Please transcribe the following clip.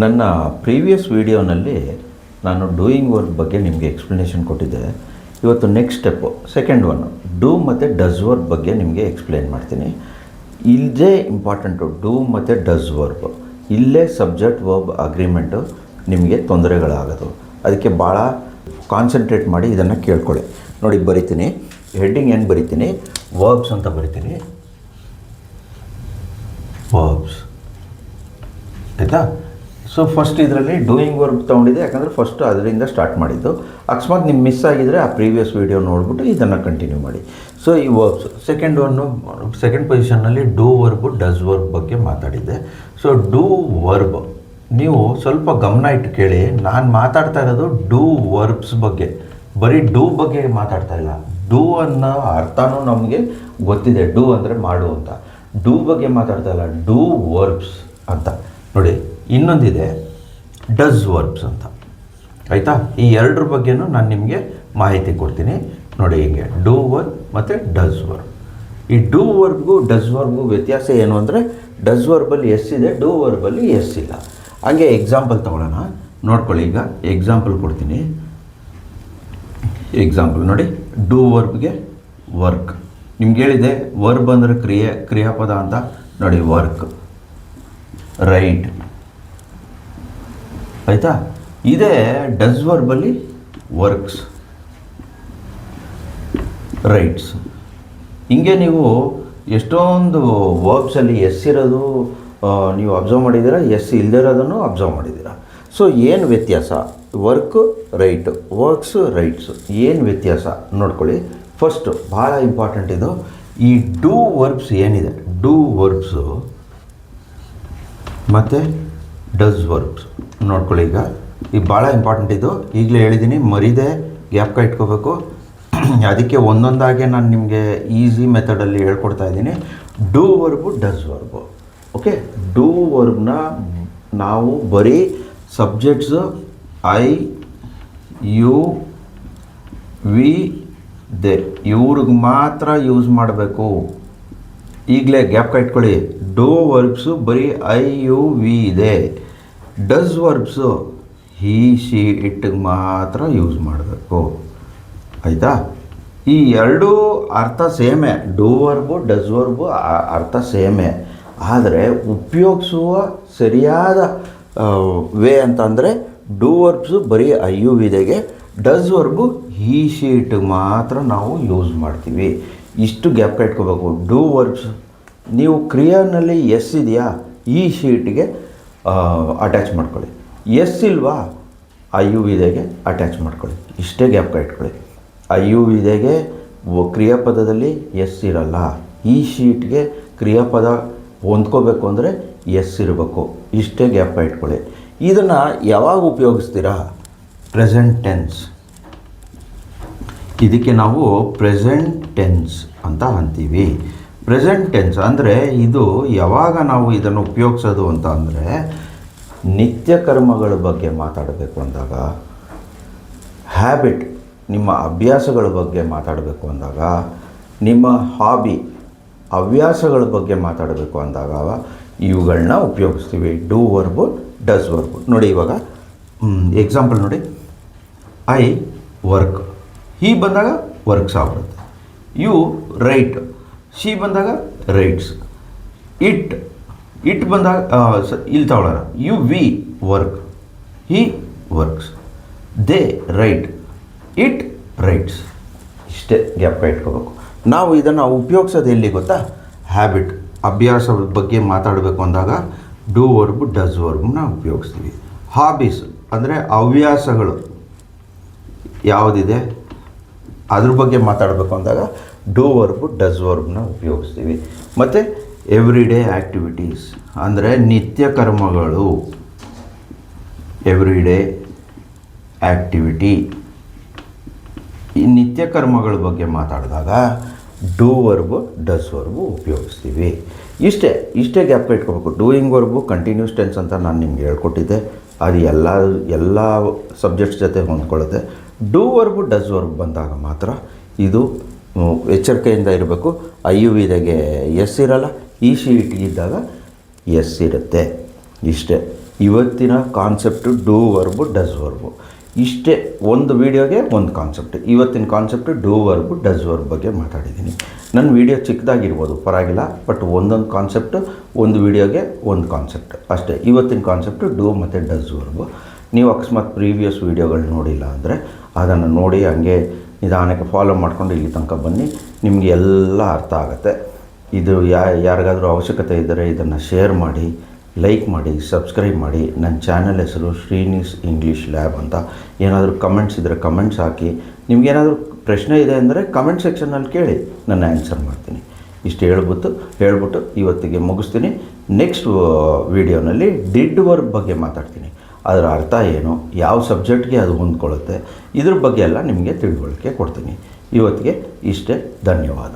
ನನ್ನ ಪ್ರೀವಿಯಸ್ ವಿಡಿಯೋನಲ್ಲಿ ನಾನು ಡೂಯಿಂಗ್ ವರ್ಕ್ ಬಗ್ಗೆ ನಿಮಗೆ ಎಕ್ಸ್ಪ್ಲನೇಷನ್ ಕೊಟ್ಟಿದ್ದೆ. ಇವತ್ತು next step second one do ಮತ್ತು ಡಸ್ ವರ್ಕ್ ಬಗ್ಗೆ ನಿಮಗೆ ಎಕ್ಸ್ಪ್ಲೇನ್ ಮಾಡ್ತೀನಿ. ಇಲ್ಲೇ ಇಂಪಾರ್ಟೆಂಟು ಡೂ ಮತ್ತು ಡಸ್ ವರ್ಕ್, ಇಲ್ಲೇ ಸಬ್ಜೆಕ್ಟ್ ವರ್ಬ್ ಅಗ್ರಿಮೆಂಟು ನಿಮಗೆ ತೊಂದರೆಗಳಾಗೋದು. ಅದಕ್ಕೆ ಭಾಳ ಕಾನ್ಸಂಟ್ರೇಟ್ ಮಾಡಿ ಇದನ್ನು ಕೇಳ್ಕೊಳ್ಳಿ. ನೋಡಿ ಬರಿತೀನಿ, ಹೆಡ್ಡಿಂಗ್ ಏನು ಬರಿತೀನಿ, ವರ್ಬ್ಸ್ ಅಂತ ಬರಿತೀನಿ. ವರ್ಬ್ಸ್ ಆಯಿತಾ. ಸೊ ಫಸ್ಟ್ ಇದರಲ್ಲಿ ಡೂಯಿಂಗ್ ವರ್ಕ್ ತೊಗೊಂಡಿದ್ದೆ, ಯಾಕಂದರೆ ಫಸ್ಟು ಅದರಿಂದ ಸ್ಟಾರ್ಟ್ ಮಾಡಿದ್ದು. ಅಕಸ್ಮಾತ್ ನಿಮ್ಗೆ ಮಿಸ್ ಆಗಿದ್ದರೆ ಆ ಪ್ರೀವಿಯಸ್ ವೀಡಿಯೋ ನೋಡಿಬಿಟ್ಟು ಇದನ್ನು ಕಂಟಿನ್ಯೂ ಮಾಡಿ. ಸೊ ಈ ವರ್ಬ್ಸ್ ಸೆಕೆಂಡ್ ಪೊಸಿಷನ್ನಲ್ಲಿ ಡೂ ವರ್ಬ್ ಡಸ್ ವರ್ಬ್ ಬಗ್ಗೆ ಮಾತಾಡಿದ್ದೆ. ಸೊ ಡೂ ವರ್ಬ್ ನೀವು ಸ್ವಲ್ಪ ಗಮನ ಇಟ್ಟು ಕೇಳಿ. ನಾನು ಮಾತಾಡ್ತಾ ಇರೋದು ಡೂ ವರ್ಬ್ಸ್ ಬಗ್ಗೆ, ಬರೀ ಡೂ ಬಗ್ಗೆ ಮಾತಾಡ್ತಾ ಇಲ್ಲ. ಡೂ ಅನ್ನೋ ಅರ್ಥನೂ ನಮಗೆ ಗೊತ್ತಿದೆ, ಡೂ ಅಂದರೆ ಮಾಡು ಅಂತ. ಡೂ ಬಗ್ಗೆ ಮಾತಾಡ್ತಾ ಇಲ್ಲ, ಡೂ ವರ್ಬ್ಸ್ ಅಂತ. ನೋಡಿ ಇನ್ನೊಂದಿದೆ ಡಸ್ ವರ್ಬ್ಸ್ ಅಂತ, ಆಯಿತಾ. ಈ ಎರಡರ ಬಗ್ಗೆನೂ ನಾನು ನಿಮಗೆ ಮಾಹಿತಿ ಕೊಡ್ತೀನಿ. ನೋಡಿ ಹೀಗೆ ಡೂ ವರ್ಬ್ ಮತ್ತು ಡಸ್ ವರ್ಬ್. ಈ ಡೂ ವರ್ಬ್ಗೂ ಡಸ್ ವರ್ಬ್ಗೂ ವ್ಯತ್ಯಾಸ ಏನು ಅಂದರೆ, ಡಸ್ ವರ್ಬಲ್ಲಿ ಎಸ್ ಇದೆ, ಡೂ ವರ್ಬಲ್ಲಿ ಎಸ್ ಇಲ್ಲ. ಹಾಗೆ ಎಕ್ಸಾಂಪಲ್ ತೊಗೊಳ್ಳೋಣ, ನೋಡ್ಕೊಳ್ಳಿ. ಈಗ ಎಕ್ಸಾಂಪಲ್ ಕೊಡ್ತೀನಿ. ಎಕ್ಸಾಂಪಲ್ ನೋಡಿ, ಡೂ ವರ್ಬ್ಗೆ ವರ್ಕ್. ನಿಮ್ಗೆ ಹೇಳಿದೆ ವರ್ಬ್ ಅಂದರೆ ಕ್ರಿಯಾಪದ ಅಂತ. ನೋಡಿ ವರ್ಕ್, ರೈಟ್, ಆಯಿತಾ. ಇದೇ ಡಸ್ ವರ್ಬಲ್ಲಿ ವರ್ಕ್ಸ್, ರೈಟ್ಸ್. ಹಿಂಗೆ ನೀವು ಎಷ್ಟೊಂದು ವರ್ಬ್ಸಲ್ಲಿ ಎಸ್ ಇರೋದು ನೀವು ಅಬ್ಸರ್ವ್ ಮಾಡಿದ್ದೀರಾ, ಎಸ್ ಇಲ್ಲದಿರೋದನ್ನು ಅಬ್ಸರ್ವ್ ಮಾಡಿದ್ದೀರಾ. ಸೊ ಏನು ವ್ಯತ್ಯಾಸ, ವರ್ಕ್ ರೈಟು, ವರ್ಕ್ಸ್ ರೈಟ್ಸು, ಏನು ವ್ಯತ್ಯಾಸ ನೋಡ್ಕೊಳ್ಳಿ. ಫಸ್ಟು ಭಾಳ ಇಂಪಾರ್ಟೆಂಟ್ ಇದು, ಈ ಡೂ ವರ್ಬ್ಸ್ ಏನಿದೆ, ಡೂ ವರ್ಬ್ಸು ಮತ್ತು ಡಸ್ ವರ್ಬ್ಸ್ ನೋಡ್ಕೊಳ್ಳಿ. ಈಗ ಭಾಳ ಇಂಪಾರ್ಟೆಂಟ್ ಇದು, ಈಗಲೇ ಹೇಳಿದ್ದೀನಿ, ಮರಿದೆ ಗ್ಯಾಪ್ಕ ಇಟ್ಕೋಬೇಕು. ಅದಕ್ಕೆ ಒಂದೊಂದಾಗೆ ನಾನು ನಿಮಗೆ ಈಸಿ ಮೆಥಡಲ್ಲಿ ಹೇಳ್ಕೊಡ್ತಾ ಇದ್ದೀನಿ. Do verb does verb, okay. Do ವರ್ಬ್ನ ನಾವು ಬರೀ subjects I you we they ಇವ್ರಿಗೆ ಮಾತ್ರ ಯೂಸ್ ಮಾಡಬೇಕು. ಈಗಲೇ ಗ್ಯಾಪ್ಕ ಇಟ್ಕೊಳ್ಳಿ. ಡೂ ವರ್ಬ್ಸು ಬರೀ ಐ ಯು ವಿ ಇದೆ. ಡಸ್ ವರ್ಬ್ಸು ಹಿ ಶಿ ಇಟ್ಟಿಗೆ ಮಾತ್ರ ಯೂಸ್ ಮಾಡಬೇಕು, ಆಯಿತಾ. ಈ ಎರಡೂ ಅರ್ಥ ಸೇಮೇ, ಡೂ ವರ್ಬು ಡಸ್ ವರ್ಬು ಅರ್ಥ ಸೇಮೇ. ಆದರೆ ಉಪಯೋಗಿಸುವ ಸರಿಯಾದ ವೇ ಅಂತಂದರೆ ಡೂ ವರ್ಬ್ಸು ಬರೀ ಐ ಯು ವಿದೆಗೆ, ಡಸ್ ವರ್ಬು ಹಿ ಶೀಟ್ ಮಾತ್ರ ನಾವು ಯೂಸ್ ಮಾಡ್ತೀವಿ. ಇಷ್ಟು ಗ್ಯಾಪ್ ಇಟ್ಕೋಬೇಕು. ಡೂ ವರ್ಬ್ಸ್ ನೀವು ಕ್ರಿಯಾನಲ್ಲಿ ಎಸ್ ಇದೆಯಾ, ಈ ಶೀಟ್ಗೆ ಅಟ್ಯಾಚ್ ಮಾಡ್ಕೊಳ್ಳಿ. ಎಸ್ ಇಲ್ವಾ, ಐ ಯು ವಿದೆಗೆ ಅಟ್ಯಾಚ್ ಮಾಡ್ಕೊಳ್ಳಿ. ಇಷ್ಟೇ ಗ್ಯಾಪ್ ಇಟ್ಕೊಳ್ಳಿ. ಐ ಯು ವಿದೆಗೆ ಕ್ರಿಯಾಪದದಲ್ಲಿ ಎಸ್ ಇರಲ್ಲ, ಈ ಶೀಟ್ಗೆ ಕ್ರಿಯಾಪದ ಹೊಂದ್ಕೋಬೇಕು ಅಂದರೆ ಎಸ್ ಇರಬೇಕು. ಇಷ್ಟೇ ಗ್ಯಾಪ್ ಇಟ್ಕೊಳ್ಳಿ. ಇದನ್ನು ಯಾವಾಗ ಉಪಯೋಗಿಸ್ತೀರಾ, ಪ್ರೆಸೆಂಟ್ ಟೆನ್ಸ್. ಇದಕ್ಕೆ ನಾವು ಪ್ರೆಸೆಂಟ್ ಟೆನ್ಸ್ ಅಂತ ಅಂತೀವಿ. ಪ್ರೆಸೆಂಟ್ ಟೆನ್ಸ್ ಅಂದರೆ ಇದು ಯಾವಾಗ ನಾವು ಇದನ್ನು ಉಪಯೋಗಿಸೋದು ಅಂತ ಅಂದರೆ, ನಿತ್ಯ ಕರ್ಮಗಳ ಬಗ್ಗೆ ಮಾತಾಡಬೇಕು ಅಂದಾಗ, ಹ್ಯಾಬಿಟ್ ನಿಮ್ಮ ಅಭ್ಯಾಸಗಳ ಬಗ್ಗೆ ಮಾತಾಡಬೇಕು ಅಂದಾಗ, ನಿಮ್ಮ ಹಾಬಿ ಹವ್ಯಾಸಗಳ ಬಗ್ಗೆ ಮಾತಾಡಬೇಕು ಅಂದಾಗ ಇವುಗಳನ್ನ ಉಪಯೋಗಿಸ್ತೀವಿ. Do verb does verb. ನೋಡಿ ಇವಾಗ ಎಕ್ಸಾಂಪಲ್ ನೋಡಿ, ಐ ವರ್ಕ್, ಹಿ ಬಂದಾಗ ವರ್ಕ್ಸ್ ಆಗ್ಬಿಡುತ್ತೆ. ಯು ರೈಟ್, ಶಿ ಬಂದಾಗ ರೈಟ್ಸ್. ಇಟ್ ಬಂದಾಗ ಇಲ್ಲಿ ತಗೊಳ್ಳೋಣ, you we work, he works, they write, it writes. ಇಷ್ಟೇ ಗ್ಯಾಪ್ ಇಟ್ಕೋಬೇಕು. ನಾವು ಇದನ್ನು ಉಪಯೋಗಿಸೋದು ಎಲ್ಲಿ ಗೊತ್ತಾ, ಹ್ಯಾಬಿಟ್ ಅಭ್ಯಾಸದ ಬಗ್ಗೆ ಮಾತಾಡಬೇಕು ಅಂದಾಗ ಡೂ ವರ್ಬ್ ಡಸ್ ವರ್ಬ್ನ ಉಪಯೋಗಿಸ್ತೀವಿ. ಹಾಬೀಸ್ ಅಂದರೆ ಹವ್ಯಾಸಗಳು ಯಾವುದಿದೆ ಅದ್ರ ಬಗ್ಗೆ ಮಾತಾಡಬೇಕು ಅಂದಾಗ ಡೂ ವರ್ಬ್ ಡಸ್ ವರ್ಬ್ನ ಉಪಯೋಗಿಸ್ತೀವಿ. ಮತ್ತು ಎವ್ರಿ ಡೇ ಆ್ಯಕ್ಟಿವಿಟೀಸ್ ಅಂದರೆ ನಿತ್ಯ ಕರ್ಮಗಳು, ಎವ್ರಿ ಡೇ ಆ್ಯಕ್ಟಿವಿಟಿ. ಈ ನಿತ್ಯ ಕರ್ಮಗಳ ಬಗ್ಗೆ ಮಾತಾಡಿದಾಗ ಡೂ ವರ್ಬು ಡಸ್ ವರ್ಬು ಉಪಯೋಗಿಸ್ತೀವಿ. ಇಷ್ಟೇ ಗ್ಯಾಪ್ ಇಟ್ಕೋಬೇಕು. ಡೂಯಿಂಗ್ ವರ್ಬು ಕಂಟಿನ್ಯೂಸ್ ಟೆನ್ಸ್ ಅಂತ ನಾನು ನಿಮ್ಗೆ ಹೇಳ್ಕೊಟ್ಟಿದ್ದೆ, ಅದು ಎಲ್ಲ ಸಬ್ಜೆಕ್ಟ್ಸ್ ಜೊತೆ ಹೊಂದ್ಕೊಳ್ಳುತ್ತೆ. ಡೂ ವರ್ಬು ಡಸ್ ವರ್ಬ್ ಬಂದಾಗ ಮಾತ್ರ ಇದು ಎಚ್ಚರಿಕೆಯಿಂದ ಇರಬೇಕು. ಐ ಯು ವಿದಾಗೆ ಎಸ್ ಇರಲ್ಲ, ಈ ಶೀಟ್ ಇದ್ದಾಗ ಎಸ್ ಇರುತ್ತೆ. ಇಷ್ಟೇ. ಇವತ್ತಿನ concept do verb does verb ಇಷ್ಟೇ. ಒಂದು ವೀಡಿಯೋಗೆ ಒಂದು ಕಾನ್ಸೆಪ್ಟ್. ಇವತ್ತಿನ concept do verb does verb ಬಗ್ಗೆ ಮಾತಾಡಿದ್ದೀನಿ. ನನ್ನ ವೀಡಿಯೋ ಚಿಕ್ಕದಾಗಿರ್ಬೋದು ಪರವಾಗಿಲ್ಲ, ಬಟ್ ಒಂದೊಂದು ಕಾನ್ಸೆಪ್ಟು ಒಂದು ವೀಡಿಯೋಗೆ ಒಂದು ಕಾನ್ಸೆಪ್ಟ್ ಅಷ್ಟೇ. ಇವತ್ತಿನ ಕಾನ್ಸೆಪ್ಟು ಡೂ ಮತ್ತು ಡಸ್ ವರ್ಬು. ನೀವು ಅಕಸ್ಮಾತ್ ಪ್ರೀವಿಯಸ್ ವೀಡಿಯೋಗಳು ನೋಡಿಲ್ಲ ಅಂದರೆ ಅದನ್ನು ನೋಡಿ ಹಂಗೆ ನಿಧಾನಕ್ಕೆ ಫಾಲೋ ಮಾಡಿಕೊಂಡು ಇಲ್ಲಿ ತನಕ ಬನ್ನಿ, ನಿಮಗೆ ಎಲ್ಲ ಅರ್ಥ ಆಗುತ್ತೆ. ಇದು ಯಾರಿಗಾದರೂ ಅವಶ್ಯಕತೆ ಇದ್ದರೆ ಇದನ್ನು ಶೇರ್ ಮಾಡಿ, ಲೈಕ್ ಮಾಡಿ, ಸಬ್ಸ್ಕ್ರೈಬ್ ಮಾಡಿ. ನನ್ನ ಚಾನಲ್ ಹೆಸರು ಶ್ರೀನಿಸ್ ಇಂಗ್ಲೀಷ್ ಲ್ಯಾಬ್ ಅಂತ. ಏನಾದರೂ ಕಮೆಂಟ್ಸ್ ಇದ್ದರೆ ಕಮೆಂಟ್ಸ್ ಹಾಕಿ. ನಿಮಗೇನಾದರೂ ಪ್ರಶ್ನೆ ಇದೆ ಅಂದರೆ ಕಮೆಂಟ್ ಸೆಕ್ಷನಲ್ಲಿ ಕೇಳಿ, ನಾನು ಆನ್ಸರ್ ಮಾಡ್ತೀನಿ. ಇಷ್ಟು ಹೇಳ್ಬಿಟ್ಟು ಇವತ್ತಿಗೆ ಮುಗಿಸ್ತೀನಿ. ನೆಕ್ಸ್ಟ್ ವೀಡಿಯೋನಲ್ಲಿ ಡಿಡ್ ವರ್ಬ್ ಬಗ್ಗೆ ಮಾತಾಡ್ತೀನಿ. ಅದರ ಅರ್ಥ ಏನು, ಯಾವ ಸಬ್ಜೆಕ್ಟ್ಗೆ ಅದು ಹೊಂದ್ಕೊಳ್ಳುತ್ತೆ, ಇದ್ರ ಬಗ್ಗೆ ಎಲ್ಲ ನಿಮಗೆ ತಿಳುವಳಿಕೆ ಕೊಡ್ತೀನಿ. ಇವತ್ತಿಗೆ ಇಷ್ಟೇ. ಧನ್ಯವಾದ.